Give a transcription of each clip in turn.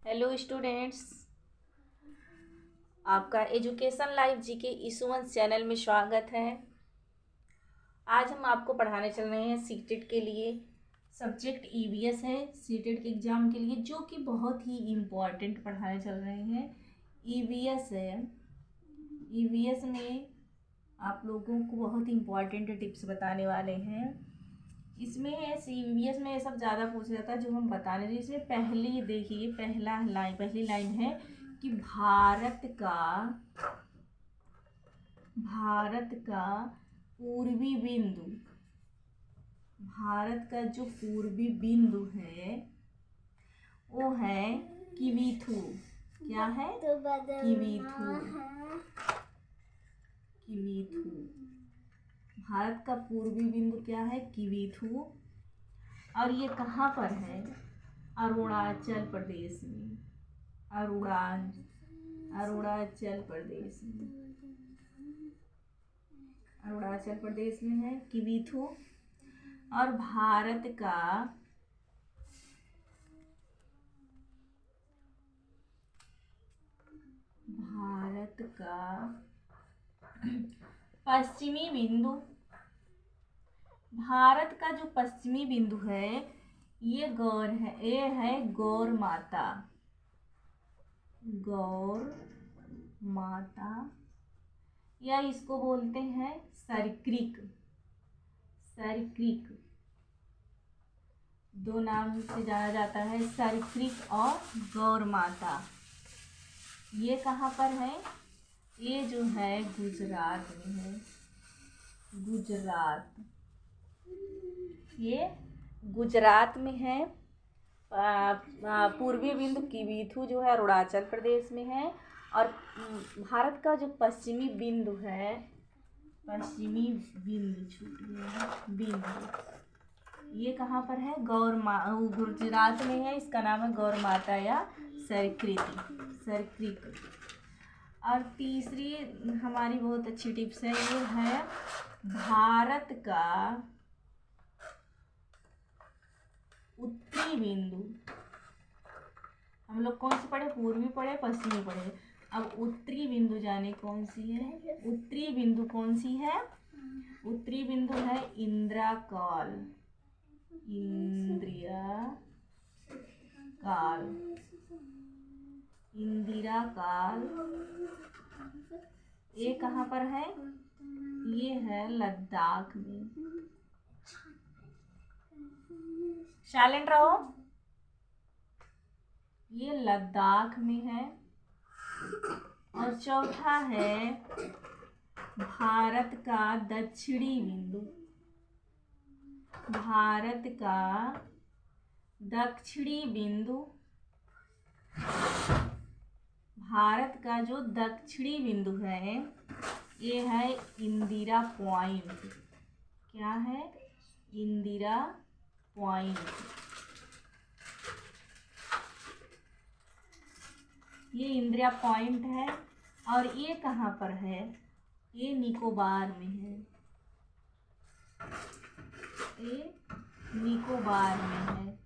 Hello students, आपका education life जी के इसुवंश channel में स्वागत है। आज हम आपको पढ़ाने चल रहे हैं सीटेट के लिए। सब्जेक्ट ईवीएस है सीटेट के एग्ज़ाम के लिए, जो कि बहुत ही इम्पॉर्टेंट पढ़ाने चल रहे हैं। ईवीएस है, ईवीएस में आप लोगों को बहुत इम्पॉर्टेंट टिप्स बताने वाले हैं। इसमें ईवीएस में ये सब ज़्यादा पूछा जाता है जो हम बताने, जैसे पहली देखिए, पहली लाइन है कि भारत का पूर्वी बिंदु, भारत का जो पूर्वी बिंदु है वो है किवीथू। क्या है? किवीथू। किवीथू। भारत का पूर्वी बिंदु क्या है? किवीथू। और ये कहाँ पर है? अरुणाचल प्रदेश में। अरुणाचल प्रदेश में, अरुणाचल प्रदेश में है किवीथू। और भारत का पश्चिमी बिंदु, भारत का जो पश्चिमी बिंदु है ये गौर माता, या इसको बोलते हैं सरक्रिक। दो नाम से जाना जाता है, सरक्रिक और गौर माता। ये कहाँ पर है? ये जो है गुजरात में है। ये गुजरात में है। पूर्वी बिंदु किवीथू जो है अरुणाचल प्रदेश में है। और भारत का जो पश्चिमी बिंदु है, छूट गया है बिंदु, ये कहाँ पर है? गुजरात में है। इसका नाम है गौर माता या सरक्रिक। और तीसरी हमारी बहुत अच्छी टिप्स है, ये है भारत का उत्तरी बिंदु। हम लोग कौन सी पढ़े? पूर्वी पढ़े, पश्चिमी पढ़े। अब उत्तरी बिंदु जाने कौन सी है? उत्तरी बिंदु कौन सी है? उत्तरी बिंदु है इंदिरा काल। ये कहाँ पर है? ये है लद्दाख में। साइलेंट रहो। ये लद्दाख में है। और चौथा है भारत का दक्षिणी बिंदु। भारत का दक्षिणी बिंदु, भारत का जो दक्षिणी बिंदु है ये है इंदिरा पॉइंट। क्या है? इंदिरा पॉइंट। ये इंदिरा पॉइंट है। और ये कहाँ पर है? ये निकोबार में है। ये निकोबार में है।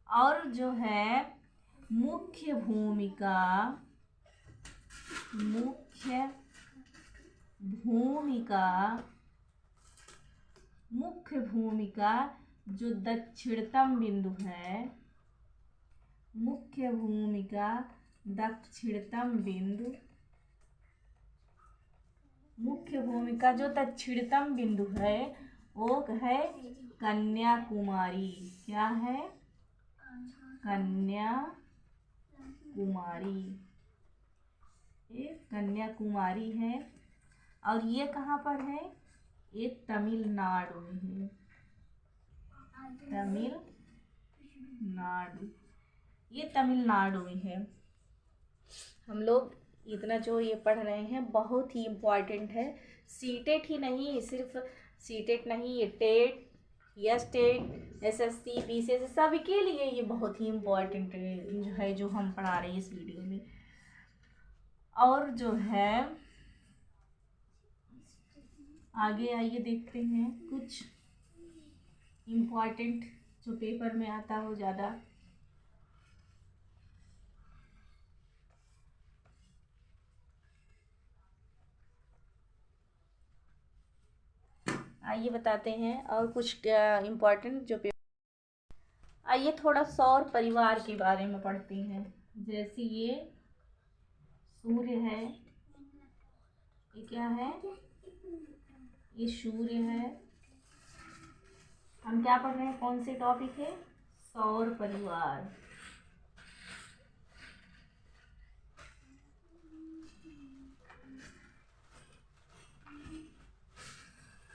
और जो है मुख्य भूमिका जो दक्षिणतम बिंदु है, मुख्य भूमिका जो दक्षिणतम बिंदु है वो है कन्याकुमारी। क्या है? ये कन्याकुमारी है। और ये कहाँ पर है? ये तमिलनाडु में है। ये तमिलनाडु में है। हम लोग इतना जो ये पढ़ रहे हैं बहुत ही इम्पॉर्टेंट है। सीटेट ही नहीं, सिर्फ सीटेट नहीं, ये टेट या स्टेट, एसएससी, बीसीएस सभी के लिए ये बहुत ही इम्पॉर्टेंट जो है, जो हम पढ़ा रहे हैं इस वीडियो में। और जो है आगे आइए देखते हैं कुछ इम्पॉर्टेंट जो पेपर में आता हो ज़्यादा। आइए बताते हैं और कुछ इम्पोर्टेंट जो आइए थोड़ा सौर परिवार के बारे में पढ़ते हैं। जैसे ये सूर्य है, ये क्या है, ये सूर्य है। हम क्या पढ़ रहे हैं, कौन से टॉपिक है, सौर परिवार।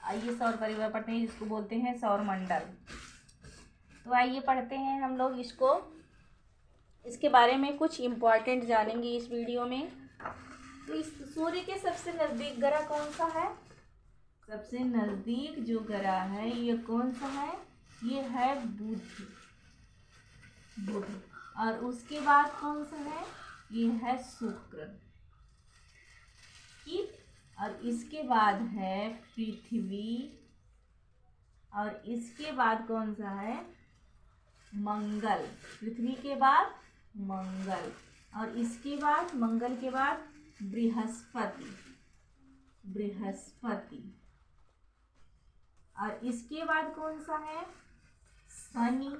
आइए सौर परिवार पढ़ते हैं, जिसको बोलते हैं सौर मंडल। तो आइए पढ़ते हैं हम लोग इसको, इसके बारे में कुछ इम्पोर्टेंट जानेंगे इस वीडियो में। तो इस सूर्य के सबसे नज़दीक ग्रह कौन सा है, सबसे नज़दीक जो ग्रह है ये कौन सा है, ये है बुध। और उसके बाद कौन सा है, ये है शुक्र। ठीक, और इसके बाद है पृथ्वी, और इसके बाद कौन सा है, मंगल। पृथ्वी के बाद मंगल, और इसके बाद मंगल के बाद बृहस्पति, और इसके बाद कौन सा है, शनि।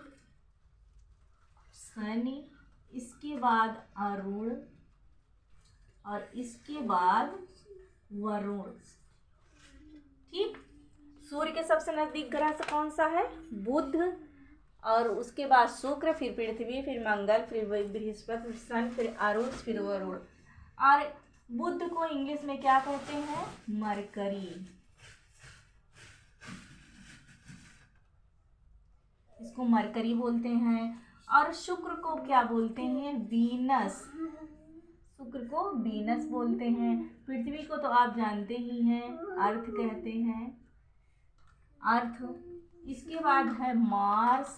इसके बाद अरुण, और इसके बाद वरुण। ठीक, सूर्य के सबसे नजदीक ग्रह से कौन सा है, बुध, और उसके बाद शुक्र, फिर पृथ्वी, फिर मंगल, फिर बृहस्पति, फिर शनि, फिर अरुण, फिर वरुण। और बुध को इंग्लिश में क्या कहते हैं, मरकरी। इसको मरकरी बोलते हैं। और शुक्र को क्या बोलते हैं, वीनस। शुक्र को वीनस बोलते हैं। पृथ्वी को तो आप जानते ही हैं, अर्थ कहते हैं, अर्थ। इसके बाद है मार्स,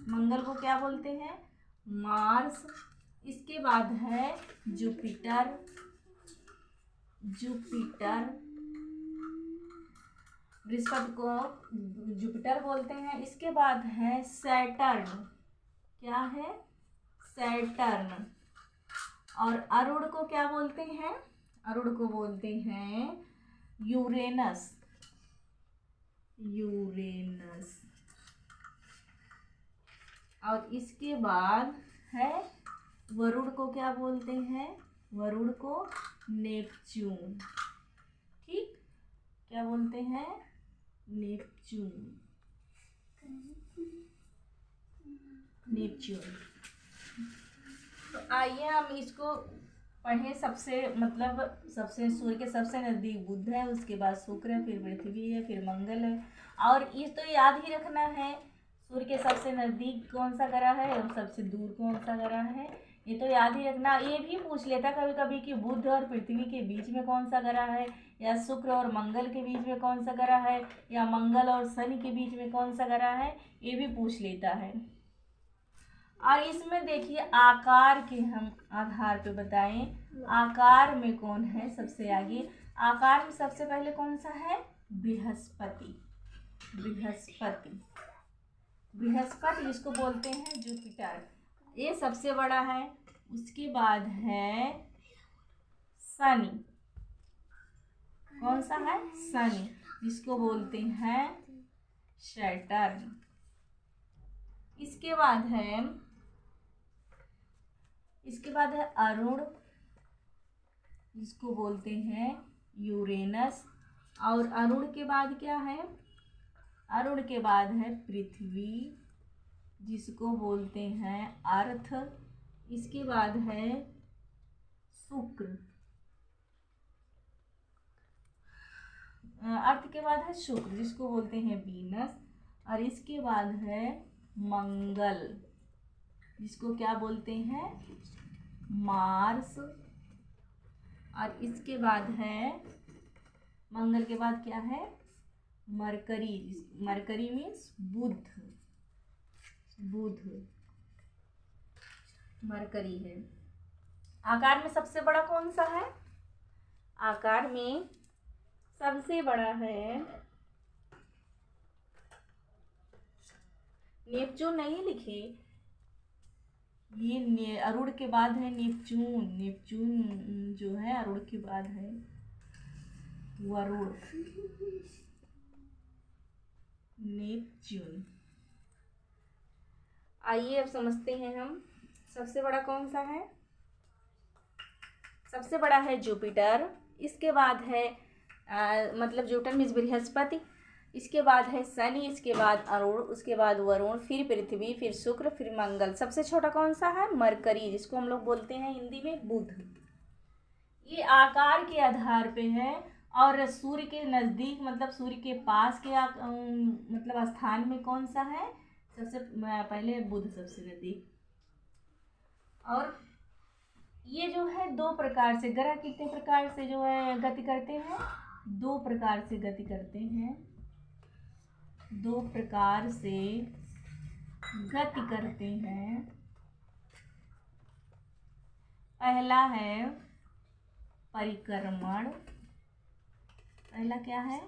मंगल को क्या बोलते हैं, मार्स। इसके बाद है जुपिटर, बृहस्पति को जुपिटर बोलते हैं। इसके बाद है सैटर्न, क्या है, सैटर्न। और अरुण को क्या बोलते हैं, अरुण को बोलते हैं यूरेनस। और इसके बाद है वरुण को क्या बोलते हैं, वरुण को नेपच्यून। ठीक, क्या बोलते हैं, नेपच्यून। तो आइए हम इसको पढ़ें। सबसे सूर्य के सबसे नज़दीक बुध है, उसके बाद शुक्र है, फिर पृथ्वी है, फिर मंगल है। और ये तो याद ही रखना है, सूर्य के सबसे नज़दीक कौन सा ग्रह है और सबसे दूर कौन सा ग्रह है, ये तो याद ही रखना। ये भी पूछ लेता कभी कभी कि बुध और पृथ्वी के बीच में कौन सा ग्रह है, या शुक्र और मंगल के बीच में कौन सा ग्रह है, या मंगल और शनि के बीच में कौन सा ग्रह है, ये भी पूछ लेता है। और इसमें देखिए आकार के हम आधार पे बताएं, आकार में कौन है सबसे आगे। आकार में सबसे पहले कौन सा है, बृहस्पति। इसको बोलते हैं जुपिटर, ये सबसे बड़ा है। उसके बाद है शनि, कौन सा है, शनि, जिसको बोलते हैं सैटर्न। इसके बाद है अरुण, जिसको बोलते हैं यूरेनस। और अरुण के बाद क्या है, अरुण के बाद है पृथ्वी, जिसको बोलते हैं अर्थ। इसके बाद है शुक्र, अर्थ के बाद है शुक्र, जिसको बोलते हैं वीनस। और इसके बाद है मंगल, जिसको क्या बोलते हैं, मार्स। और इसके बाद है, मंगल के बाद क्या है, मरकरी मीन्स बुध, मरकरी है। आकार में सबसे बड़ा कौन सा है, आकार में सबसे बड़ा है नेपच्यून। नहीं लिखे, ये अरुण के बाद है नेपच्यून जो है अरुण के बाद है वरुण। नेपच्यून। आइए अब समझते हैं हम, सबसे बड़ा कौन सा है। सबसे बड़ा है जुपिटर, इसके बाद है मतलब जुपिटर मीन्स बृहस्पति, इसके बाद है शनि, इसके बाद अरुण, उसके बाद वरुण, फिर पृथ्वी, फिर शुक्र, फिर मंगल। सबसे छोटा कौन सा है? मरकरी, जिसको हम लोग बोलते हैं हिंदी में बुध। ये आकार के आधार पे है और सूर्य के नज़दीक मतलब सूर्य के पास के मतलब स्थान में कौन सा है? सबसे पहले बुध सबसे नज़दीक। और ये जो है दो प्रकार से, ग्रह कितने प्रकार से जो है गति करते हैं? दो प्रकार से गति करते हैं, दो प्रकार से गति करते हैं। पहला है परिक्रमण, पहला क्या है?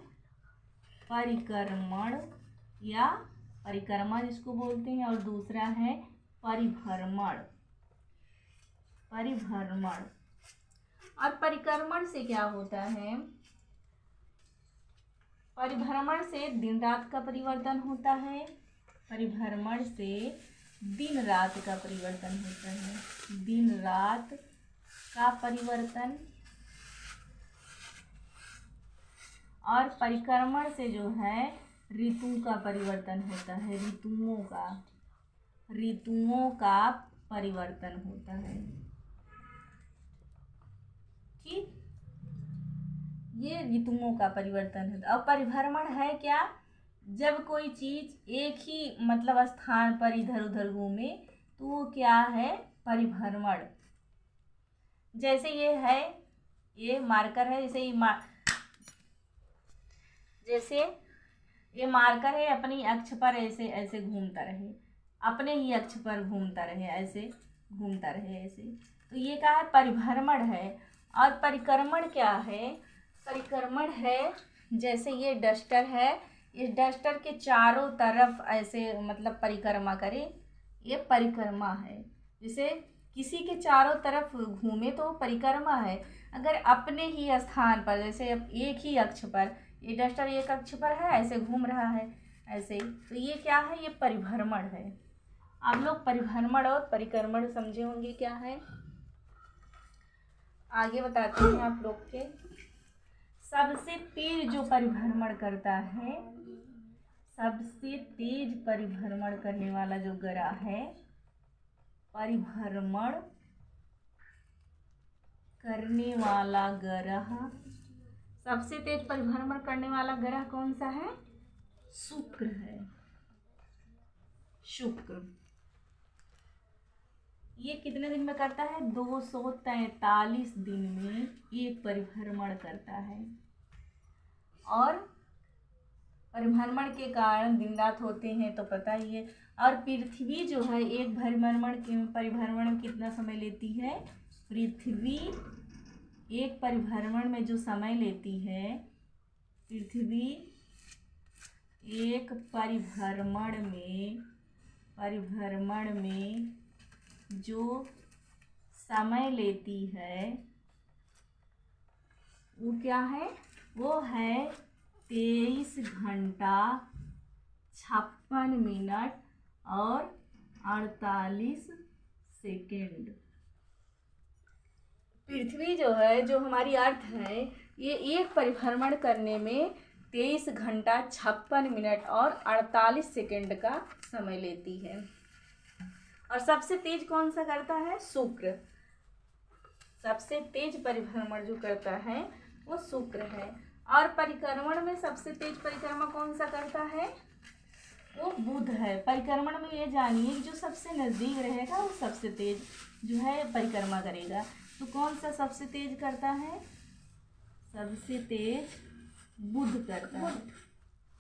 परिक्रमण या परिक्रमा जिसको बोलते हैं, और दूसरा है परिभ्रमण। परिभ्रमण और परिक्रमण से क्या होता है? परिभ्रमण से दिन रात का परिवर्तन होता है, परिभ्रमण से दिन रात का परिवर्तन होता है, दिन रात का परिवर्तन। और परिक्रमण से जो है ऋतु का परिवर्तन होता है, ऋतुओं का परिवर्तन होता है। ठीक, ये ऋतुओं का परिवर्तन होता है। और परिभ्रमण है क्या? जब कोई चीज एक ही मतलब स्थान पर इधर उधर घूमे तो वो क्या है? परिभ्रमण। जैसे ये है, ये मार्कर है, जैसे ये मार्कर है, अपनी अक्ष पर ऐसे ऐसे घूमता रहे, अपने ही अक्ष पर घूमता रहे, ऐसे घूमता रहे ऐसे, तो ये क्या है? परिभ्रमण है। और परिक्रमण क्या है? परिक्रमण है जैसे ये डस्टर है, इस डस्टर के चारों तरफ ऐसे मतलब परिक्रमा करे, ये परिक्रमा है। जैसे किसी के चारों तरफ घूमे तो परिक्रमा है। अगर अपने ही स्थान पर, जैसे अब एक ही अक्ष पर, ये डस्टर एक अक्ष पर है, ऐसे घूम रहा है ऐसे, तो ये क्या है? ये परिभ्रमण है। आप लोग परिभ्रमण और परिक्रमण समझे होंगे क्या है। आगे बताते हैं आप लोग के। सबसे तेज जो परिभ्रमण करता है, सबसे तेज परिभ्रमण करने वाला जो ग्रह है, परिभ्रमण करने वाला ग्रह, सबसे तेज परिभ्रमण करने वाला ग्रह कौन सा है? शुक्र है, शुक्र। ये कितने दिन में करता है? 243 दिन में एक परिभ्रमण करता है। और परिभ्रमण के कारण दिन रात होते हैं तो पता ही है। और पृथ्वी जो है एक परिभ्रमण में कितना समय लेती है? पृथ्वी एक परिभ्रमण में जो समय लेती है, पृथ्वी एक परिभ्रमण में जो समय लेती है वो क्या है? वो है 23 घंटा 56 मिनट और 48 सेकेंड। पृथ्वी जो है, जो हमारी अर्थ है, ये एक परिभ्रमण करने में 23 घंटा 56 मिनट और 48 सेकेंड का समय लेती है। और सबसे तेज कौन सा करता है? शुक्र। सबसे तेज परिभ्रमण जो करता है वो शुक्र है। और परिक्रमण में सबसे तेज परिक्रमा कौन सा करता है? वो बुध है। परिक्रमण में ये जानिए कि जो सबसे नज़दीक रहेगा वो सबसे तेज जो है परिक्रमा करेगा। तो कौन सा सबसे तेज करता है? सबसे तेज बुध करता है।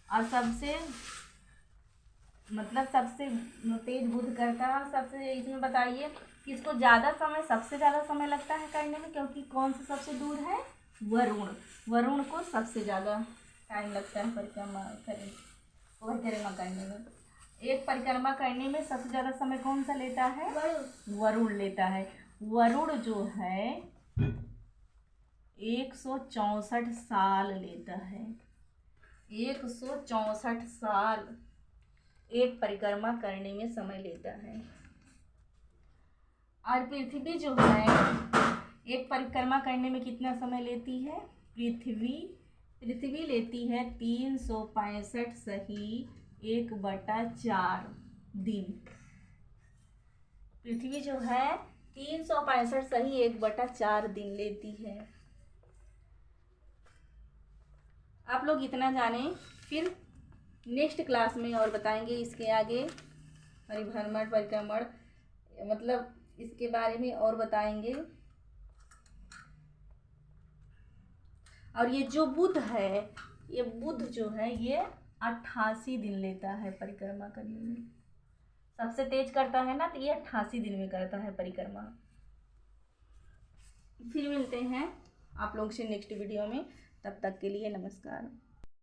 और सबसे तेज बुध करता है। सबसे इसमें बताइए किसको ज़्यादा समय, सबसे ज़्यादा समय लगता है करने में, क्योंकि कौन सा सबसे दूर है? वरुण। वरुण को सबसे ज़्यादा टाइम लगता है परिक्रमा करने में। एक परिक्रमा करने में सबसे ज़्यादा समय कौन सा लेता है? वरुण लेता है। वरुण जो है 164 साल लेता है। 164 साल एक परिक्रमा करने में समय लेता है। और पृथ्वी जो है एक परिक्रमा करने में कितना समय लेती है? पृथ्वी लेती है 365 सही 1/4 दिन। पृथ्वी जो है 365 सही 1/4 दिन लेती है। आप लोग इतना जाने, फिर नेक्स्ट क्लास में और बताएंगे इसके आगे परिभ्रमण परिक्रमण मतलब इसके बारे में और बताएंगे। और ये जो बुध है, ये बुध जो है ये 88 दिन लेता है परिक्रमा करने में। सबसे तेज करता है ना, तो ये 88 दिन में करता है परिक्रमा। फिर मिलते हैं आप लोग से नेक्स्ट वीडियो में, तब तक के लिए नमस्कार।